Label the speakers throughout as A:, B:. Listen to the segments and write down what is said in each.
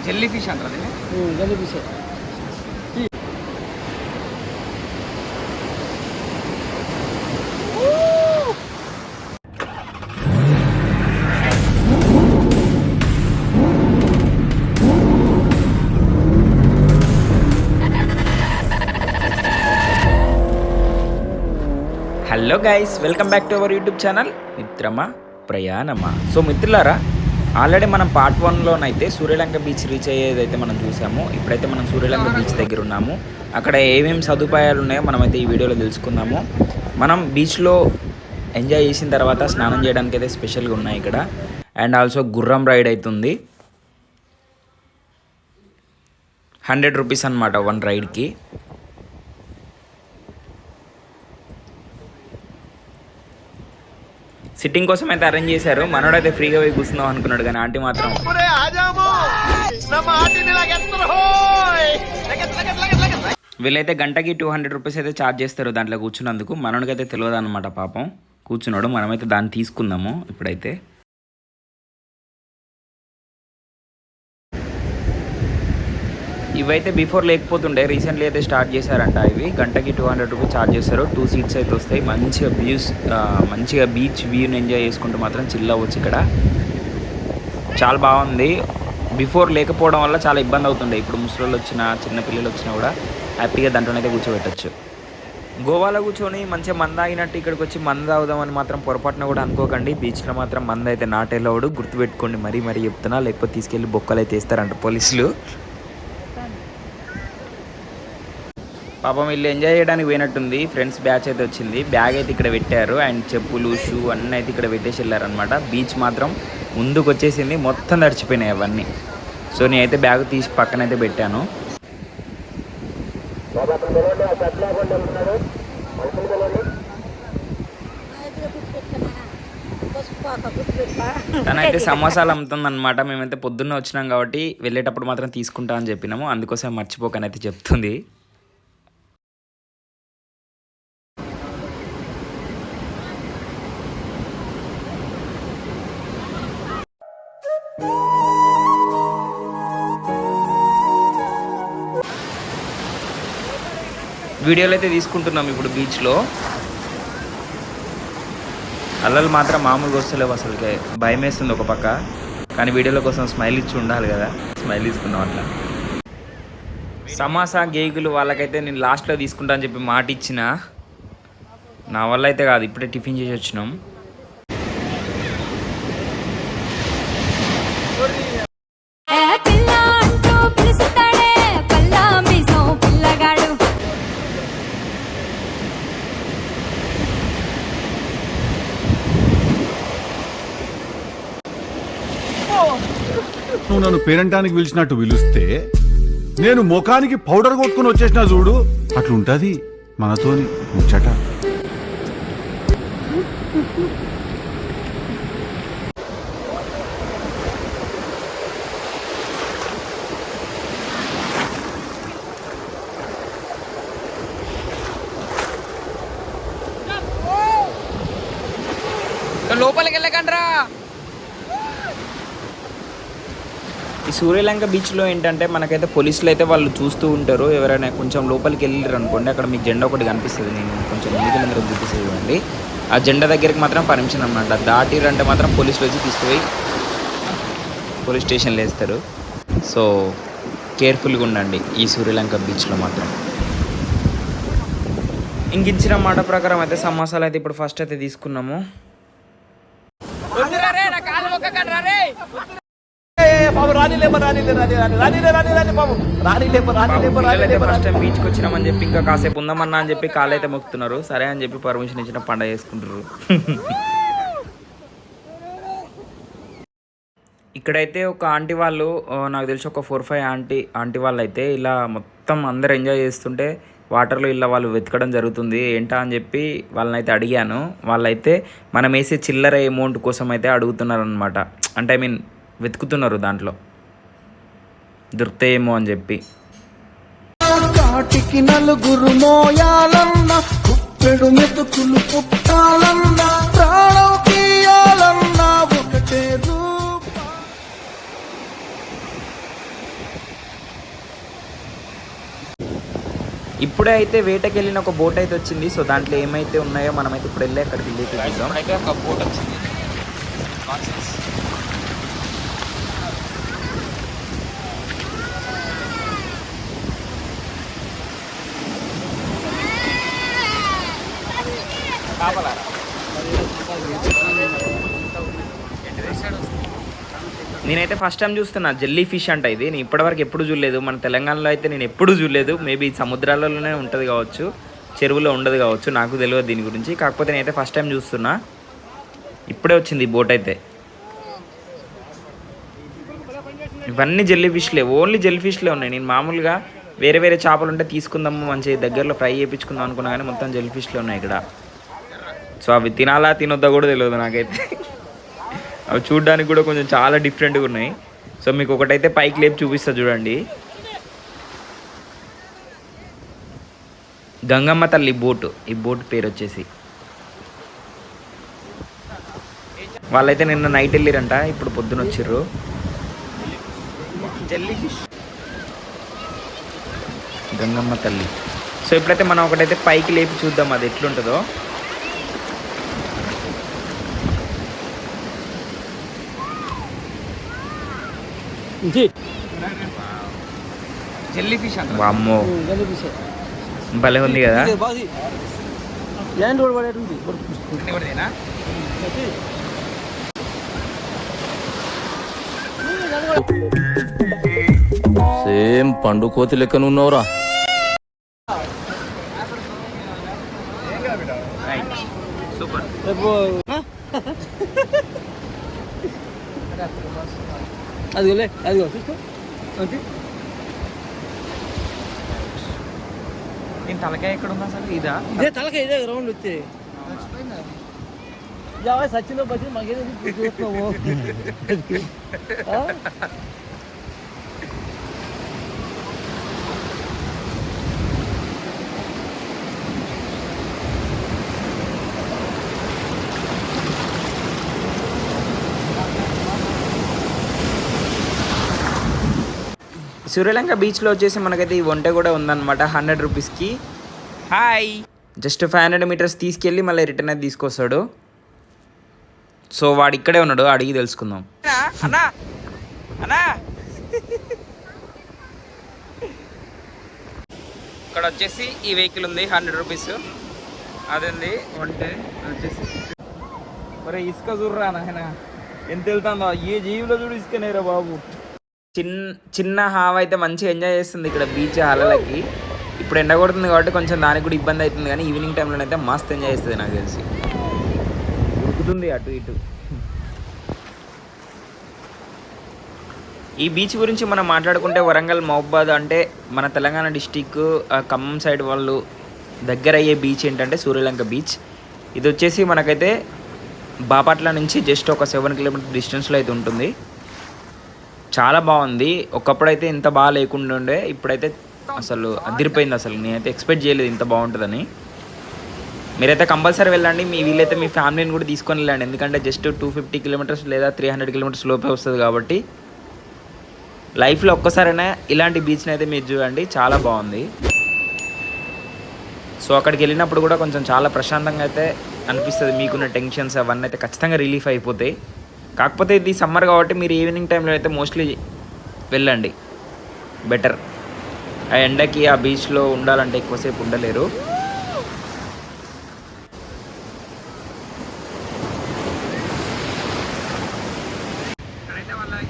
A: Jelly fish అంటారు.
B: Jelly fish.
A: Hello guys, welcome back to our YouTube channel మిత్రమా ప్రయాణమా. So మిత్రులారా, already మనం part 1లోనైతే Suryalanka beach reach అయ్యేదైతే మనం చూసాము. ఇప్పుడైతే మనం సూర్యలంక బీచ్ దగ్గర ఉన్నాము. అక్కడ ఏమేమి సదుపాయాలు ఉన్నాయో మనమైతే ఈ వీడియోలో తెలుసుకుందాము. మనం బీచ్లో ఎంజాయ్ చేసిన తర్వాత స్నానం చేయడానికి అయితే స్పెషల్గా ఉన్నాయి ఇక్కడ. అండ్ ఆల్సో గుర్రం రైడ్ అవుతుంది. 100 రూపీస్ అనమాట 1 రైడ్కి. సిట్టింగ్ కోసం అయితే అరేంజ్ చేశారు. మనోడైతే ఫ్రీగా పోయి కూర్చుందాం అనుకున్నాడు, కానీ ఆంటీ మాత్రం వీళ్ళైతే గంటకి 200 రూపీస్ అయితే ఛార్జ్ చేస్తారు దాంట్లో కూర్చున్నందుకు. మనోడికైతే తెలియదు అనమాట, పాపం కూర్చున్నాడు. మనమైతే దాన్ని తీసుకుందాము ఇప్పుడైతే. ఇవైతే బిఫోర్ లేకపోతుండే, రీసెంట్లీ అయితే స్టార్ట్ చేశారంట. ఇవి గంటకి 200 రూపీస్ ఛార్జ్ చేస్తారు. 2 సీట్స్ అయితే వస్తాయి. మంచిగా బీచ్ వ్యూని ఎంజాయ్ చేసుకుంటూ మాత్రం చిల్ అవ్వచ్చు ఇక్కడ. చాలా బాగుంది. బిఫోర్ లేకపోవడం వల్ల చాలా ఇబ్బంది అవుతుండే. ఇప్పుడు ముసలోళ్ళు వచ్చినా చిన్నపిల్లలు వచ్చినా కూడా హ్యాపీగా దాంట్లోనైతే కూర్చోబెట్టచ్చు. గోవాలో కూర్చొని మంచిగా మంద ఆగినట్టు ఇక్కడికి వచ్చి మంద అవుదామని మాత్రం పొరపాటున కూడా అనుకోకండి. బీచ్లో మాత్రం మంద అయితే నాట్ అలౌడ్, గుర్తుపెట్టుకోండి. మరీ చెప్తున్నా, లేకపోతే తీసుకెళ్ళి బొక్కలు అయితే వేస్తారంట పోలీసులు. పాపం వీళ్ళు ఎంజాయ్ చేయడానికి పోయినట్టుంది. ఫ్రెండ్స్ బ్యాచ్ అయితే వచ్చింది. బ్యాగ్ అయితే ఇక్కడ పెట్టారు. అండ్ చెప్పులు, షూ అన్నీ అయితే ఇక్కడ పెట్టేసి వెళ్ళారనమాట. బీచ్ మాత్రం ముందుకు వచ్చేసింది, మొత్తం తడిచిపోయినాయి అవన్నీ. సో నేనైతే బ్యాగ్ తీసి పక్కనైతే పెట్టాను. తనైతే సమోసాలు అమ్ముతుంది అనమాట. మేమైతే పొద్దున్న వచ్చినాం కాబట్టి వెళ్ళేటప్పుడు మాత్రం తీసుకుంటా అని చెప్పినాము. అందుకోసం మర్చిపోకనైతే చెప్తుంది. వీడియోలు అయితే తీసుకుంటున్నాం ఇప్పుడు బీచ్లో. అల్లలు మాత్రం మామూలుగా వస్తలేవు, అసలుకే భయం వేస్తుంది ఒక పక్క. కానీ వీడియోల కోసం స్మైల్ ఇచ్చి ఉండాలి కదా, స్మైల్ ఇస్తున్నాం అట్లా. సమోసా గేగులు వాళ్ళకైతే నేను లాస్ట్లో తీసుకుంటా అని చెప్పి మాట ఇచ్చిన. నా వల్ల అయితే కాదు, ఇప్పుడే టిఫిన్ చేసి వచ్చినాం.
C: నువ్వు నన్ను పేరంటానికి పిలిచినట్టు పిలిస్తే నేను ముఖానికి పౌడర్ కొట్టుకుని వచ్చేసిన చూడు, అట్లుంటది మనతోని ముచ్చట.
A: లోపలికి వెళ్ళకండ్రా. ఈ సూర్యలంక బీచ్లో ఏంటంటే మనకైతే పోలీసులు అయితే వాళ్ళు చూస్తూ ఉంటారు. ఎవరైనా కొంచెం లోపలికి వెళ్ళారు అనుకోండి, అక్కడ మీకు జెండా ఒకటి కనిపిస్తుంది. నేను కొంచెం ముందుకు చూపిస్తుంది చూడండి. ఆ జెండా దగ్గరికి మాత్రం పర్మిషన్ అన్నమాట. దాటిరంటే మాత్రం పోలీసులు వచ్చి తీసుకుపోయి పోలీస్ స్టేషన్లో వేస్తారు. సో కేర్ఫుల్గా ఉండండి ఈ సూర్యలంక బీచ్లో మాత్రం. ఇంకిచ్చిన మాట ప్రకారం అయితే సమోసాలు అయితే ఇప్పుడు ఫస్ట్ అయితే తీసుకున్నాము. ఫస్ట్ టైం బీచ్కి వచ్చినామని చెప్పి ఇంకా కాసేపు ఉందామన్నా అని చెప్పి కాళ్ళు అయితే మొక్కుతున్నారు. సరే అని చెప్పి పర్మిషన్ ఇచ్చిన పండగ చేసుకుంటారు. ఇక్కడైతే ఒక ఆంటీ వాళ్ళు, నాకు తెలిసి ఒక 4-5 ఆంటీ వాళ్ళు అయితే ఇలా మొత్తం అందరు ఎంజాయ్ చేస్తుంటే వాటర్లో ఇలా వాళ్ళు వెతకడం జరుగుతుంది. ఏంటా అని చెప్పి వాళ్ళని అయితే అడిగాను. వాళ్ళైతే మనం వేసే చిల్లర అమౌంట్ కోసం అయితే అడుగుతున్నారు అనమాట. అంటే ఐ మీన్ వెతుకుతున్నారు, దాంట్లో దొరుకుతాయేమో అని చెప్పి. కాటికి నలుగురు మోయాలన్న కుప్పెడు మెతుకులు పుట్టాలన్న ప్రాణం ఇప్పుడే అయితే వేటకి వెళ్ళిన ఒక బోట్ అయితే వచ్చింది. సో దాంట్లో ఏమైతే ఉన్నాయో మనమైతే ఇప్పుడు వెళ్ళి అక్కడికి వెళ్ళి చూద్దాం.
B: అయితే ఒక బోట్ వచ్చింది.
A: నేనైతే ఫస్ట్ టైం చూస్తున్నా జెల్లీ ఫిష్ అంట. ఇది నేను ఇప్పటివరకు ఎప్పుడు చూడలేదు. మన తెలంగాణలో అయితే నేను ఎప్పుడు చూడలేదు. మేబీ సముద్రాలలోనే ఉంటుంది కావచ్చు, చెరువులో ఉండదు కావచ్చు, నాకు తెలియదు దీని గురించి. కాకపోతే నేనైతే ఫస్ట్ టైం చూస్తున్నా. ఇప్పుడే వచ్చింది ఈ బోట్ అయితే. ఇవన్నీ జెల్లీ ఫిష్లే, ఓన్లీ జెల్లీ ఫిష్లే ఉన్నాయి. నేను మామూలుగా వేరే వేరే చేపలు ఉంటే తీసుకుందాము, మంచి దగ్గరలో ఫ్రై చేయించుకుందాం అనుకున్నా, కానీ మొత్తం జెల్లీ ఫిష్లే ఉన్నాయి ఇక్కడ. సో అవి తినాలా తినొద్దా కూడా తెలియదు నాకైతే. అవి చూడడానికి కూడా కొంచెం చాలా డిఫరెంట్గా ఉన్నాయి. సో మీకు ఒకటైతే పైకి లేపి చూపిస్తా చూడండి. గంగమ్మ తల్లి బోటు, ఈ బోట్ పేరు వచ్చేసి. వాళ్ళైతే నిన్న నైట్ వెళ్ళిరంట, ఇప్పుడు పొద్దున వచ్చిర్రు. జెల్లీ ఫిష్ గంగమ్మ తల్లి. సో ఇప్పుడైతే మనం ఒకటైతే పైకి లేపి చూద్దాం అది ఎట్లుంటుందో.
B: జెల్లీ ఫిష్ అంట.
A: వామ్మో భలే ఉంది కదా.
D: సేమ్ పండు కోతి లెక్కనున్నావురా.
A: సూపర్.
B: అదిగోలే అదిగో చూసుకో.
A: నేను తలకాయ ఎక్కడ ఉందా అసలు? ఇదా?
B: ఇదే తలకాయ, ఇదే రౌండ్ వచ్చి సచిన్ బచ్చి మాకేదో చూస్తున్నావు.
A: సూర్యలంక బీచ్లో వచ్చేసి మనకైతే ఈ వంట కూడా ఉందన్నమాట 100 రూపీస్కి. హాయ్, జస్ట్ 500 మీటర్స్ తీసుకెళ్ళి మళ్ళీ రిటర్న్ అయితే తీసుకొస్తాడు. సో వాడు ఇక్కడే ఉన్నాడు, అడిగి తెలుసుకుందాం. అన్నా అన్నా, ఇక్కడ వచ్చేసి ఈ వెహికల్ ఉంది 100 రూపీస్. అదండి వంటే వచ్చేసి. మరి ఇసుక చూడరా నాయన ఎంత వెళ్తుందో, ఏ జీవిలో చూడు ఇసుకనేరా బాబు. చిన్న హావ్ అయితే మంచిగా ఎంజాయ్ చేస్తుంది ఇక్కడ బీచ్ అలలకి. ఇప్పుడు ఎండ కొడుతుంది కాబట్టి కొంచెం దానికి కూడా ఇబ్బంది అవుతుంది, కానీ ఈవినింగ్ టైంలో అయితే మస్తు ఎంజాయ్ చేస్తుంది నాకు తెలిసి. ఉరుకుతుంది అటు ఇటు. ఈ బీచ్ గురించి మనం మాట్లాడుకుంటే వరంగల్ మహబూబాద్ అంటే మన తెలంగాణ డిస్టిక్ ఖమ్మం సైడ్ వాళ్ళు దగ్గర అయ్యే బీచ్ ఏంటంటే సూర్యలంక బీచ్. ఇది వచ్చేసి మనకైతే బాపట్ల నుంచి జస్ట్ ఒక 7 కిలోమీటర్ డిస్టెన్స్లో అయితే ఉంటుంది. చాలా బాగుంది. ఒకప్పుడైతే ఇంత బాగా లేకుండా ఉండే, ఇప్పుడైతే అసలు అదిరిపోయింది. అసలు నేనైతే ఎక్స్పెక్ట్ చేయలేదు ఇంత బాగుంటుందని. మీరైతే కంపల్సరీ వెళ్ళండి. మీ వీలైతే మీ ఫ్యామిలీని కూడా తీసుకొని వెళ్ళండి, ఎందుకంటే జస్ట్ 250 కిలోమీటర్స్ లేదా 300 కిలోమీటర్స్ లోపే వస్తుంది కాబట్టి లైఫ్లో ఒక్కసారైనా ఇలాంటి బీచ్ని అయితే మీరు చూడండి, చాలా బాగుంది. సో అక్కడికి వెళ్ళినప్పుడు కూడా కొంచెం చాలా ప్రశాంతంగా అయితే అనిపిస్తుంది. మీకున్న టెన్షన్స్ అవన్నీ అయితే ఖచ్చితంగా రిలీఫ్ అయిపోతాయి. కాకపోతే ఇది సమ్మర్ కాబట్టి మీరు ఈవినింగ్ టైంలో అయితే మోస్ట్లీ వెళ్ళండి, బెటర్. ఆ ఎండకి ఆ బీచ్లో ఉండాలంటే ఎక్కువసేపు ఉండలేరు.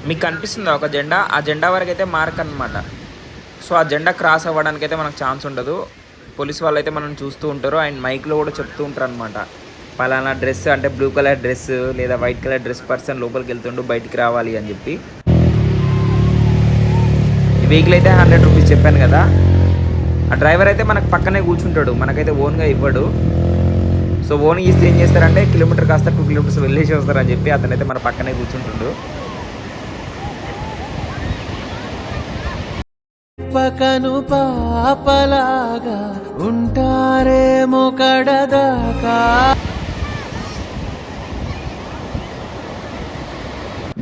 A: మీకు కనిపిస్తుంది ఒక జెండా, ఆ జెండా వరకు అయితే మార్క్ అనమాట. సో ఆ జెండా క్రాస్ అవ్వడానికి అయితే మనకు ఛాన్స్ ఉండదు. పోలీస్ వాళ్ళు అయితే మనం చూస్తూ ఉంటారు, అండ్ మైక్లో కూడా చెప్తూ ఉంటారు అనమాట. పలానా డ్రెస్ అంటే బ్లూ కలర్ డ్రెస్ లేదా వైట్ కలర్ డ్రెస్ పర్సన్ లోపలికి వెళ్తుండు, బయటికి రావాలి అని చెప్పి. ఈ వెహికల్ అయితే 100 రూపీస్ చెప్పాను కదా. ఆ డ్రైవర్ అయితే మనకు పక్కనే కూర్చుంటాడు, మనకైతే ఓన్గా ఇవ్వడు. సో ఓన్ ఇస్తే ఏం చేస్తారంటే కిలోమీటర్ కాస్త 2 కిలోమీటర్స్ వెళ్ళేసి వస్తారని చెప్పి అతనైతే మన పక్కనే కూర్చుంటుండు.
E: పకను పాపలాగా ఉంటారేమో కడదాకా.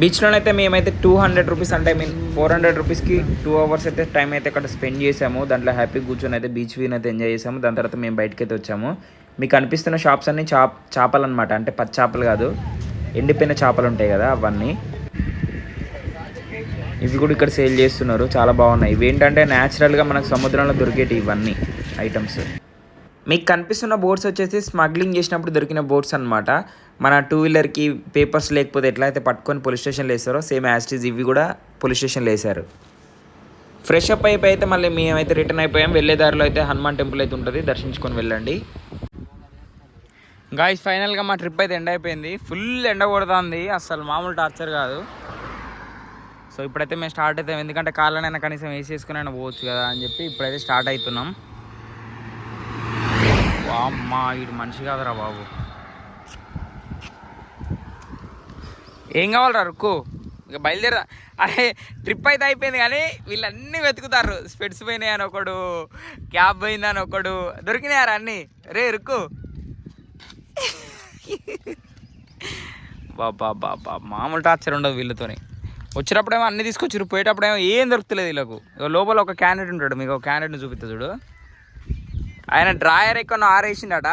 A: బీచ్లోనైతే మేమైతే 200 రూపీస్ అంటే 400 రూపీస్కి 2 అవర్స్ అయితే టైం అయితే అక్కడ స్పెండ్ చేసాము. దాంట్లో హ్యాపీ కూర్చొని అయితే బీచ్ వ్యూని అయితే ఎంజాయ్ చేసాము. దాని తర్వాత మేము బయటకి అయితే వచ్చాము. మీకు కనిపిస్తున్న షాప్స్ అన్నీ చేపలు అనమాట, అంటే పచ్చి చేపలు కాదు, ఎండిపోయిన చేపలు ఉంటాయి కదా అవన్నీ. ఇవి కూడా ఇక్కడ సేల్ చేస్తున్నారు, చాలా బాగున్నాయి. ఇవి ఏంటంటే న్యాచురల్గా మనకు సముద్రంలో దొరికేటి ఇవన్నీ ఐటమ్స్. మీకు కనిపిస్తున్న బోట్స్ వచ్చేసి స్మగ్లింగ్ చేసినప్పుడు దొరికిన బోట్స్ అనమాట. మన 2 వీలర్కి పేపర్స్ లేకపోతే ఎట్లా అయితే పట్టుకొని పోలీస్ స్టేషన్లో వేస్తారో సేమ్ యాస్టీజ్ ఇవి కూడా పోలీస్ స్టేషన్లో వేశారు. ఫ్రెష్ అప్ అయితే మళ్ళీ మేమైతే రిటర్న్ అయిపోయాం. వెళ్ళే దారిలో అయితే హనుమాన్ టెంపుల్ అయితే ఉంటుంది, దర్శించుకొని వెళ్ళండి. గాయ్స్ ఫైనల్గా మా ట్రిప్ అయితే ఎండ్ అయిపోయింది. ఫుల్ ఎండ కొడుతుంది, అసలు మామూలు టార్చర్ కాదు. సో ఇప్పుడైతే మేము స్టార్ట్ అవుతాం, ఎందుకంటే కాళ్ళనైనా కనీసం వేసేసుకుని అయినా పోవచ్చు కదా అని చెప్పి ఇప్పుడైతే స్టార్ట్ అవుతున్నాం. అమ్మా వీడు మనిషి కాదురా బాబు. ఏం కావాలరా రుక్కు, ఇక బయలుదేరా. అరే ట్రిప్ అయితే అయిపోయింది కానీ వీళ్ళన్నీ వెతుకుతారు. స్పెట్స్ పోయినాయని ఒకడు, క్యాబ్ పోయిందని ఒకడు, దొరికినాయారా అన్నీ. రే రుక్కు బాబా మామూలు టార్చర్ ఉండదు వీళ్ళతోని. వచ్చినప్పుడేమో అన్నీ తీసుకొచ్చారు, పోయేటప్పుడేమో ఏం దొరుకుతలేదు వీళ్ళకు. లోపల ఒక క్యాండిడేట్ ఉంటాడు, మీకు ఒక క్యాండిడేట్ని చూపిస్తా చూడు. ఆయన డ్రాయర్ ఎక్కడో ఆరేసిండట,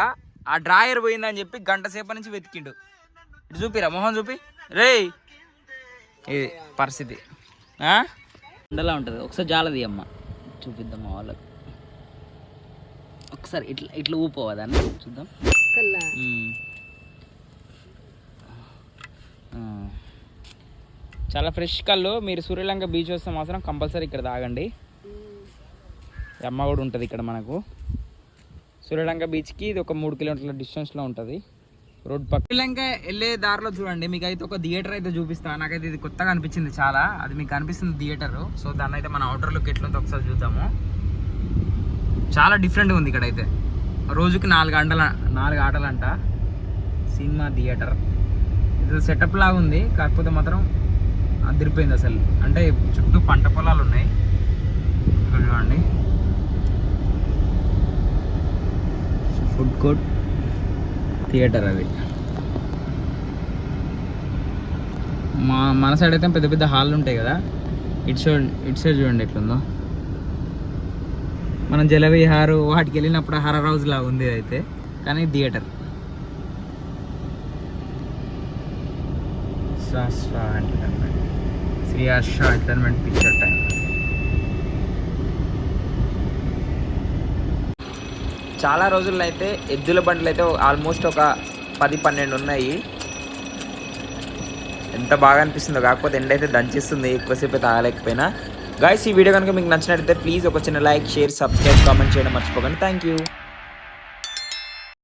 A: ఆ డ్రాయర్ పోయిందని చెప్పి గంట సేపటి నుంచి వెతికిండు. ఇటు చూపిరా మొహం చూపి. రే ఇది పరిస్థితి ఉండలా ఉంటుంది. ఒకసారి జాలది అమ్మ చూపిద్దాం వాళ్ళకి. ఒకసారి ఇట్లా ఇట్లా ఊపోవదాన్ని చూద్దాం. చాలా ఫ్రెష్ కళ్ళు. మీరు సూర్యలంక బీచ్ వస్తే మాత్రం కంపల్సరీ ఇక్కడ తాగండి. అమ్మ కూడా ఉంటుంది ఇక్కడ మనకు. సూర్యలంక బీచ్కి ఇది ఒక 3 కిలోమీటర్ల డిస్టెన్స్లో ఉంటుంది రోడ్ పక్క. సూర్యలంక వెళ్ళే దారిలో చూడండి మీకు అయితే ఒక థియేటర్ అయితే చూపిస్తాను. నాకైతే ఇది కొత్తగా అనిపించింది చాలా. అది మీకు అనిపిస్తుంది థియేటర్. సో దాన్ని అయితే మన అవుటర్ లుక్ ఎట్లుందో ఒకసారి చూద్దాము. చాలా డిఫరెంట్గా ఉంది ఇక్కడ అయితే. రోజుకి 4 ఆటలంట. సినిమా థియేటర్ ఇది సెటప్ లాగా ఉంది, కాకపోతే మాత్రం అదిరిపోయింది అసలు. అంటే చుట్టూ పంట పొలాలు ఉన్నాయి ఇక్కడ చూడండి. ఫుడ్ కోర్ట్, థియేటర్ అది. మన సైడ్ అయితే పెద్ద పెద్ద హాళ్ళు ఉంటాయి కదా, ఇటు సైడ్ చూడండి ఎట్లుందో. మనం జలవిహారు వాటికి వెళ్ళినప్పుడు హర్రర్ హౌస్ లాగా ఉంది అయితే, కానీ theatre. Shri Harsha entertainment picture time. చాలా రోజుల్లో అయితే ఎద్దుల బండ్లు అయితే ఆల్మోస్ట్ ఒక 10-12 ఉన్నాయి. ఎంత బాగా అనిపిస్తుందో, కాకపోతే ఎండ అయితే దంచేస్తుంది, ఎక్కువసేపు అయితే ఆగలేకపోయినా. గాయ్స్ ఈ వీడియో కనుక మీకు నచ్చినట్లయితే ప్లీజ్ ఒక చిన్న లైక్, షేర్, సబ్స్క్రైబ్, కామెంట్ చేయడం మర్చిపోకండి. Thank you.